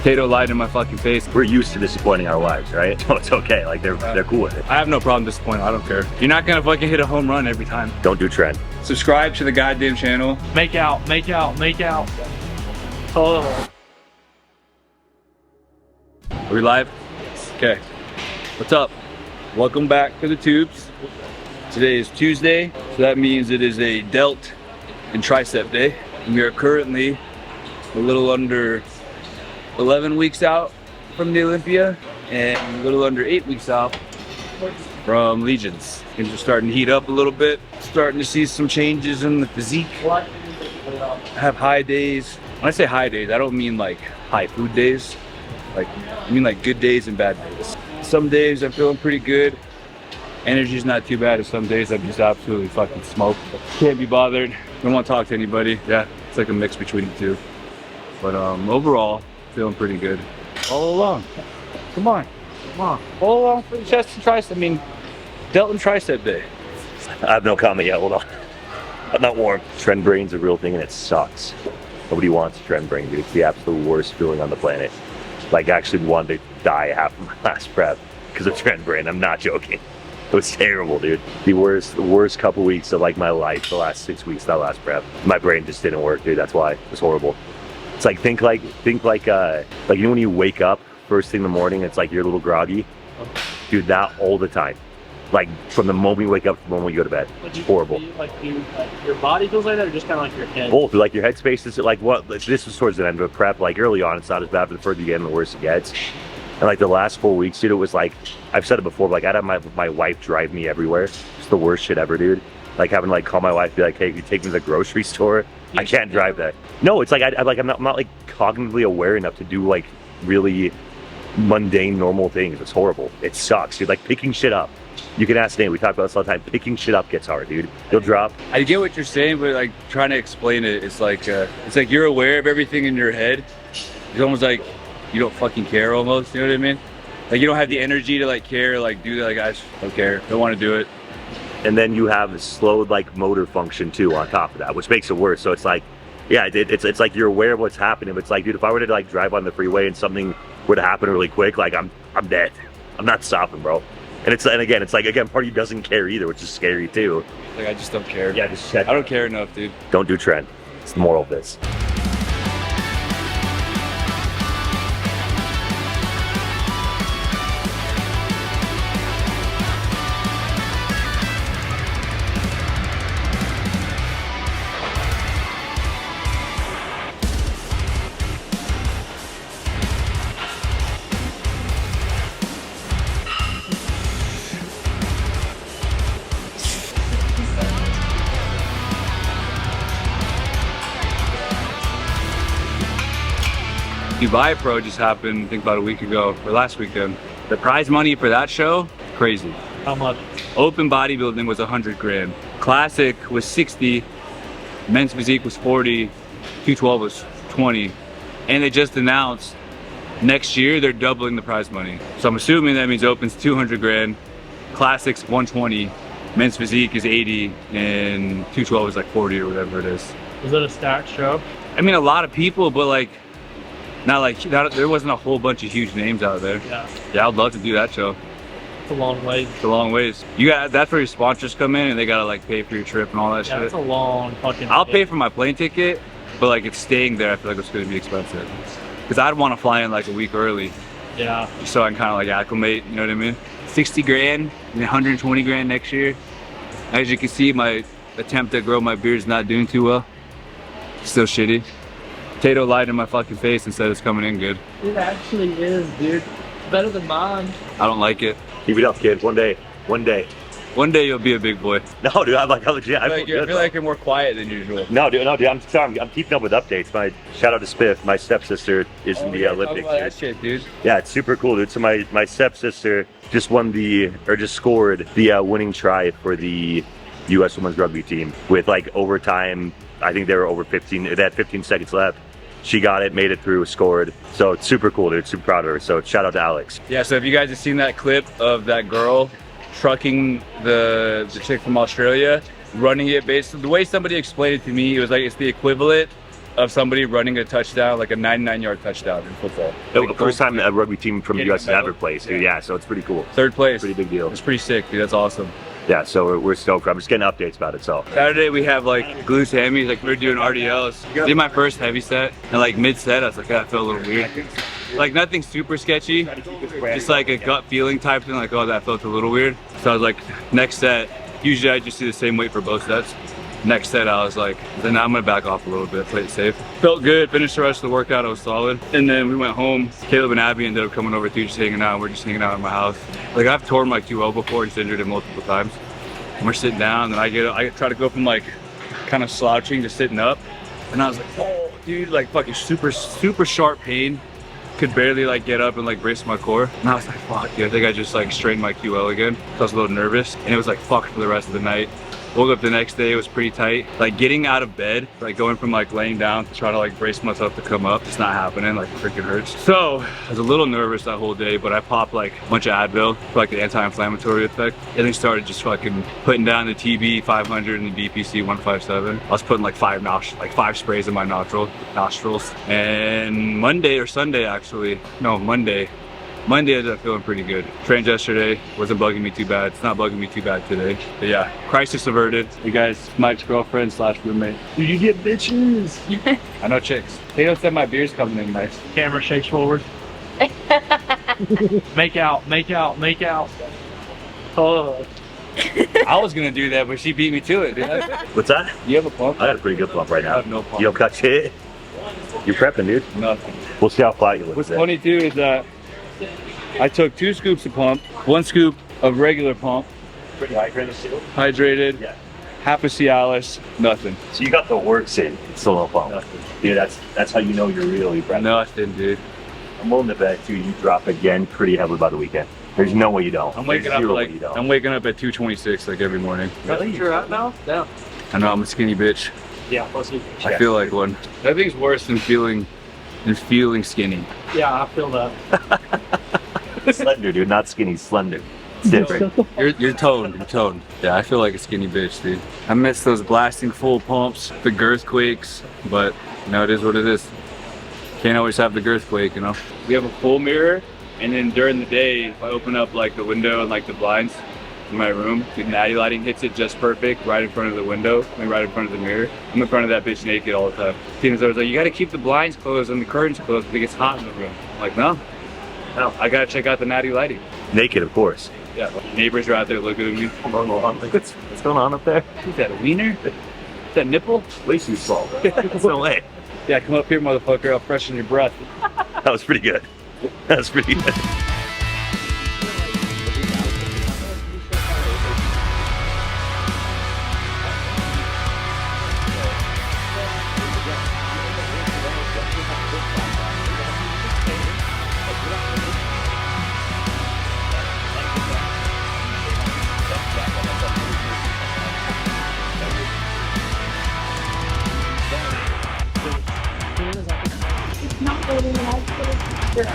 Potato lied in my fucking face. We're used to disappointing our wives, right? So it's okay, like they're cool with it. I have no problem disappointing, I don't care. You're not gonna fucking hit a home run every time. Don't do Tren. Subscribe to the goddamn channel. Make out, make out, make out. Oh. Are we live? Okay. What's up? Welcome back to the tubes. Today is Tuesday, so that means it is a delt and tricep day. And we are currently a little under 11 weeks out from the Olympia and a little under 8 weeks out from Legions. Things are starting to heat up a little bit. Starting to see some changes in the physique. I have high days. When I say high days, I don't mean like high food days. Like, I mean like good days and bad days. Some days I'm feeling pretty good. Energy's not too bad, and some days I'm just absolutely fucking smoked. Can't be bothered. Don't want to talk to anybody. Yeah, it's like a mix between the two. But overall, feeling pretty good. All along. Come on. Come on. All along for the chest and tricep. I mean, delt and tricep day. I have no comment yet, hold on. I'm not warm. Tren brain's a real thing and it sucks. Nobody wants Tren brain, dude. It's the absolute worst feeling on the planet. Like, I actually wanted to die after my last prep because of Tren brain. I'm not joking. It was terrible, dude. The worst couple weeks of like my life, the last 6 weeks, that last prep. My brain just didn't work, dude. That's why it was horrible. It's like, think like you know when you wake up first thing in the morning, it's like you're a little groggy? Dude, that all the time. Like from the moment you wake up to the moment you go to bed. It's horrible. Like your body feels like that, or just kind of like your head? Both. Like your headspace is like what? This was towards the end of a prep. Like early on, it's not as bad, but the further you get, the worse it gets. And like the last 4 weeks, dude, it was like, I've said it before, but like I'd have my wife drive me everywhere. It's the worst shit ever, dude. Like having to like call my wife, be like, hey, can you take me to the grocery store? I can't drive that. No, it's like I'm not like cognitively aware enough to do like really mundane, normal things. It's horrible. It sucks, dude. Like picking shit up. You can ask Nate. We talk about this all the time. Picking shit up gets hard, dude. You'll drop. I get what you're saying, but like trying to explain it, it's like you're aware of everything in your head. It's almost like you don't fucking care almost, you know what I mean? Like you don't have the energy to like care, like do that, like I just don't care, don't want to do it. And then you have slowed like motor function too on top of that, which makes it worse. So it's like, yeah, it's like you're aware of what's happening, but it's like, dude, if I were to like drive on the freeway and something were to happen really quick, like I'm dead. I'm not stopping, bro. And again, it's like part of you doesn't care either, which is scary too. Like I just don't care. Yeah, just I don't care enough, dude. Don't do Tren. It's the moral of this. Dubai Pro just happened, I think about a week ago, or last weekend. The prize money for that show, crazy. How much? Open bodybuilding was 100 grand. Classic was 60, men's physique was 40, 212 was 20. And they just announced next year they're doubling the prize money. So I'm assuming that means Open's 200 grand, Classic's 120, men's physique is 80, and 212 is like 40 or whatever it is. Was it a stacked show? I mean, a lot of people, but like, there wasn't a whole bunch of huge names out there. Yeah, I'd love to do that show. It's a long ways. It's a long ways. That's where your sponsors come in and they gotta like pay for your trip and all that shit. Yeah, it's a long fucking I'll pay for my plane ticket, but like it's staying there, I feel like it's gonna be expensive. Because I'd want to fly in like a week early. Yeah. So I can kind of like acclimate, you know what I mean? 60 grand and 120 grand next year. As you can see, my attempt to grow my beard is not doing too well. Still shitty. Potato lied in my fucking face and said it's coming in good. It actually is, dude. Better than mine. I don't like it. Keep it up, kid. One day. One day you'll be a big boy. No, dude, I'm legit. I feel like you're more quiet than usual. No, dude, I'm sorry. I'm keeping up with updates. My shout out to Spiff. My stepsister is in the Olympics. Talk about that shit, dude. Yeah, it's super cool, dude. So my stepsister just scored the winning try for the U.S. women's rugby team with like overtime. I think they were over 15. They had 15 seconds left. She got it, made it through, scored. So it's super cool, dude. Super proud of her. So shout out to Alex. Yeah, so if you guys have seen that clip of that girl trucking the chick from Australia, running it basically, the way somebody explained it to me, it was like it's the equivalent of somebody running a touchdown, like a 99-yard touchdown in football. The first time a rugby team from the Getting US has a medal. ever played, dude. Yeah, so it's pretty cool. Third place. Pretty big deal. It's pretty sick, dude. That's awesome. Yeah, so we're stoked. I'm just getting updates about it, so. Saturday we have like glutes, hammies, like we were doing RDLs. Did my first heavy set, and like mid-set I was like, that felt a little weird. Like nothing super sketchy, just like a gut feeling type thing, like, oh, that felt a little weird. So I was like, next set, usually I just do the same weight for both sets. Next set I was like, then I'm gonna back off a little bit, play it safe. Felt good, finished the rest of the workout, I was solid. And then we went home. Caleb and Abby ended up coming over too, just hanging out. We're just hanging out in my house. Like I've torn my QL before, just injured it multiple times. And we're sitting down, and I try to go from like kind of slouching to sitting up. And I was like, oh dude, like fucking super sharp pain. Could barely like get up and like brace my core. And I was like, fuck dude, I think I just like strained my QL again. So I was a little nervous, and it was like fuck for the rest of the night. Woke up the next day, it was pretty tight. Like getting out of bed, like going from like laying down to try to like brace myself to come up, it's not happening, like it freaking hurts. So I was a little nervous that whole day, but I popped like a bunch of Advil for like the anti-inflammatory effect. And then started just fucking putting down the TB 500 and the BPC 157. I was putting like five sprays in my nostrils. And Monday or Sunday actually, no, Monday I ended up feeling pretty good. Trained yesterday, wasn't bugging me too bad. It's not bugging me too bad today. But yeah, crisis averted. You guys, Mike's girlfriend / roommate. Do you get bitches? I know chicks. They don't said my beer's coming in nice. Camera shakes forward. Make out. Oh. I was gonna do that, but she beat me to it, dude. What's that? You have a pump? I got a pretty good pump right now. I have no pump. You don't cut shit? You're prepping, dude. Nothing. We'll see how flat you look. What's funny too is that I took 2 scoops of pump, 1 scoop of regular pump, Pretty hydrated too? hydrated, Yeah. half a Cialis, nothing. So you got the works in solo pump. Nothing. Dude, that's how you know you're really prepping. Nothing, dude. I'm willing to bet too, you drop again pretty heavily by the weekend. There's no way you don't. I'm waking up like I'm waking up at 2:26 like every morning. Really? You're out now? Yeah. I know I'm a skinny bitch. Yeah, pussy. I feel like one. Nothing's worse than feeling skinny. Yeah, I feel that. Slender, dude, not skinny, slender. It's different. You're toned. Yeah, I feel like a skinny bitch, dude. I miss those blasting full pumps, the girthquakes, but you know, it is what it is. Can't always have the girthquake, you know. We have a full mirror, and then during the day, if I open up like the window and like the blinds in my room, the natty lighting hits it just perfect right in front of the window, like right in front of the mirror. I'm in front of that bitch naked all the time. Tina's always like, you gotta keep the blinds closed and the curtains closed because it gets hot in the room. I'm like, no, I gotta check out the natty lighting. Naked, of course. Yeah, neighbors are out there looking at me. What's going on up there? Is that a wiener? Is that nipple? Way too small. There's no way. Yeah, come up here, motherfucker. I'll freshen your breath. That was pretty good. That was pretty good. It's not really nice, but it's good.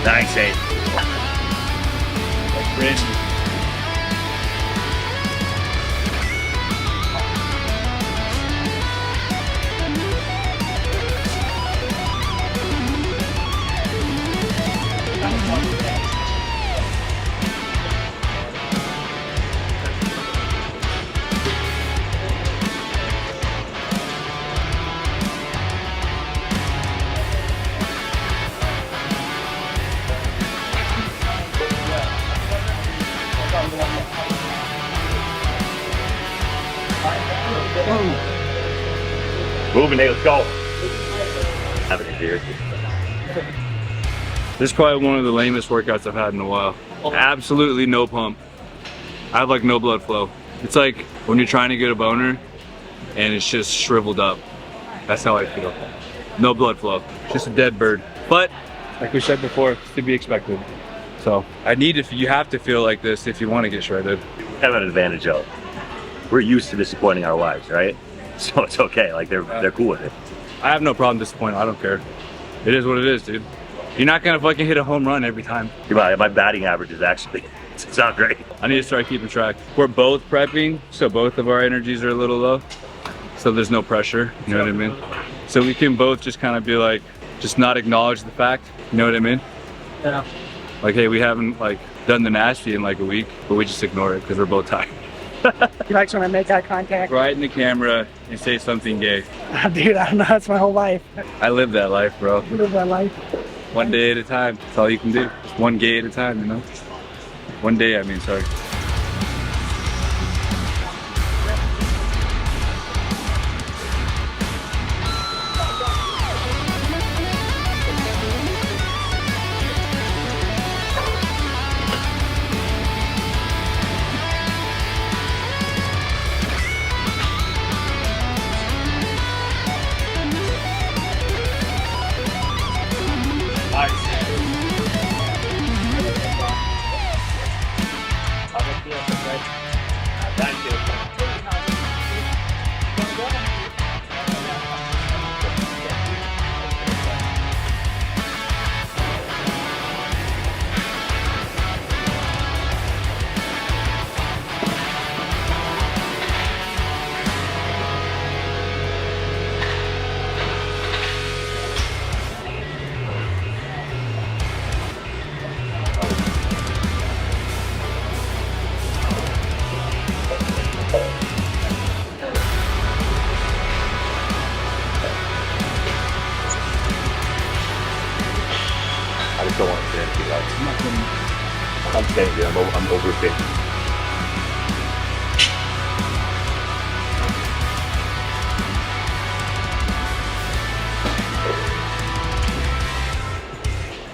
Nice, eh? Moving, Nate, let's go. Having a beer. This is probably one of the lamest workouts I've had in a while. Absolutely no pump. I have like no blood flow. It's like when you're trying to get a boner and it's just shriveled up. That's how I feel. No blood flow. Just a dead bird. But like we said before, it's to be expected. So you have to feel like this if you want to get shredded. Have an advantage of. we're used to disappointing our wives, right? So it's okay. Like they're cool with it. I have no problem disappointing. I don't care. It is what it is, dude. You're not gonna fucking hit a home run every time. My batting average is actually, it's not great. I need to start keeping track. We're both prepping, so both of our energies are a little low. So there's no pressure, you know what I mean? So we can both just kind of be like, just not acknowledge the fact, you know what I mean? Yeah. Like, hey, we haven't like done the nasty in like a week, but we just ignore it because we're both tired. He likes when I make eye contact. Right in the camera and say something gay. Dude, I don't know, that's my whole life. I live that life, bro. I live my life. One day at a time. That's all you can do. Just one gay at a time, you know? One day, I mean, sorry. I just don't want to say anything else. I'm saying it, I'm overthinking.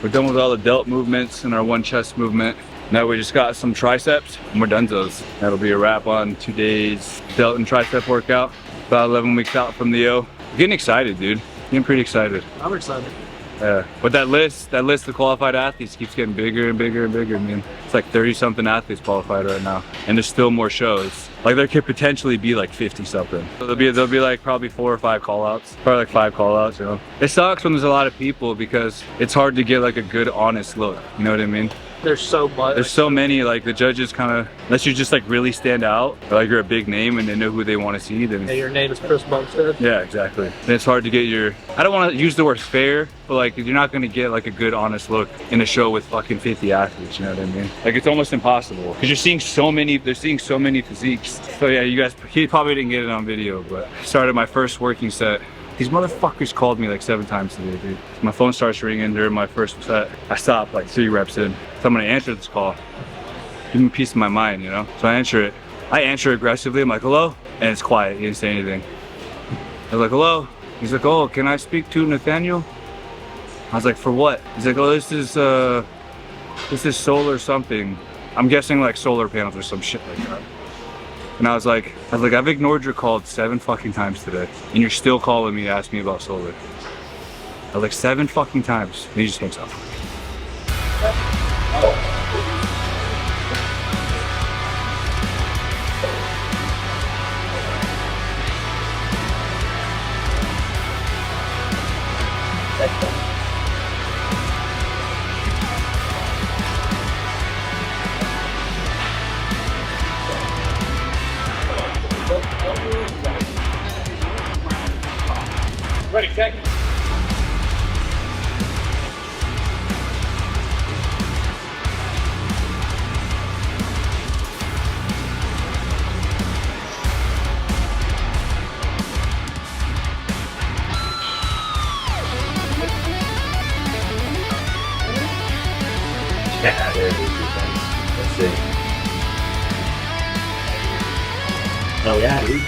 We're done with all the delt movements and our one chest movement. Now we just got some triceps and we're done's. That'll be a wrap on today's delt and tricep workout. About 11 weeks out from the O. Getting excited, dude. Getting pretty excited. I'm excited. Yeah, but that list of qualified athletes keeps getting bigger and bigger and bigger, man. It's like 30 something athletes qualified right now. And there's still more shows. Like there could potentially be like 50 something. So there'll be like probably 4 or 5 call outs. Probably like 5 call outs, you know. It sucks when there's a lot of people because it's hard to get like a good honest look. You know what I mean? There's so much. There's so many, like the judges kind of, unless you just like really stand out, or like you're a big name and they know who they want to see, then Yeah, your name is Chris Bumstead. yeah, exactly. And it's hard to get your, I don't want to use the word fair, but like you're not going to get like a good honest look in a show with fucking 50 athletes, you know what I mean? Like it's almost impossible because you're seeing so many, they're seeing so many physiques. So yeah, you guys, he probably didn't get it on video, but I started my first working set. These motherfuckers called me like 7 times today, dude. My phone starts ringing during my first set. I stopped like 3 reps in. So I'm gonna answer this call. Give me peace of my mind, you know? So I answer it. I answer aggressively. I'm like, hello? And it's quiet. He didn't say anything. I was like, hello? He's like, oh, can I speak to Nathaniel? I was like, for what? He's like, oh, this is solar something. I'm guessing like solar panels or some shit like that. And I was like, I've ignored your call 7 fucking times today, and you're still calling me to ask me about solar. I was like, 7 fucking times, and he just hangs up. Ready, check. Yeah, there it is. That's it. Oh yeah, dude.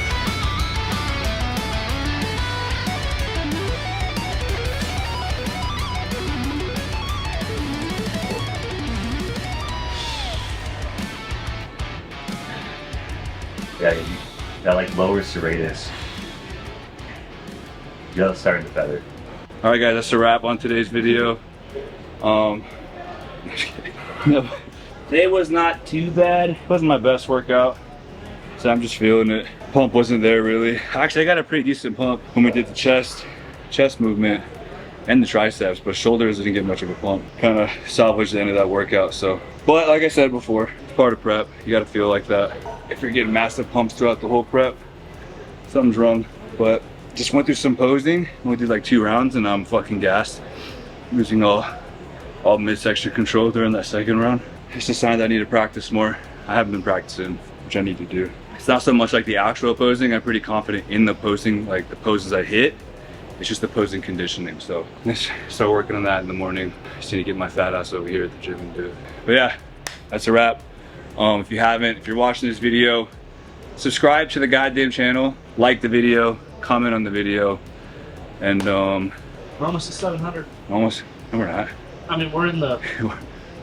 Yeah, that like lower serratus. Just starting to feather. All right, guys, that's a wrap on today's video. No, today was not too bad. It wasn't my best workout. So I'm just feeling it. Pump wasn't there really. Actually, I got a pretty decent pump when we did the chest movement and the triceps, but shoulders didn't get much of a pump. Kind of salvaged the end of that workout. So, but like I said before, it's part of prep. You got to feel like that. If you're getting massive pumps throughout the whole prep, something's wrong. But just went through some posing. We did like 2 rounds and I'm fucking gassed. Losing all midsection control during that second round. It's a sign that I need to practice more. I haven't been practicing, which I need to do. It's not so much like the actual posing. I'm pretty confident in the posing, like the poses I hit. It's just the posing conditioning. So let's start working on that in the morning. Just need to get my fat ass over here at the gym and do it. But yeah, that's a wrap. If you're watching this video, subscribe to the goddamn channel, like the video, comment on the video, and We're almost to 700. almost, no we're not. I mean, we're in the.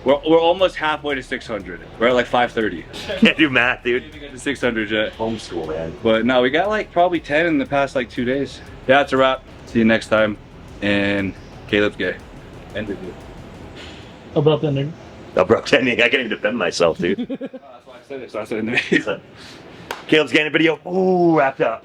We're almost halfway to 600. We're at like 530. Can't do math, We dude. didn't get to 600 yet. Homeschool, man. But no, we got like probably 10 in the past like 2 days. Yeah, that's a wrap. See you next time. And Caleb's gay. End of it. Above the nigga. Oh, bro, I can't even defend myself, dude. That's why I said it. So I said it in the video. Caleb's getting a video. Ooh, wrapped up.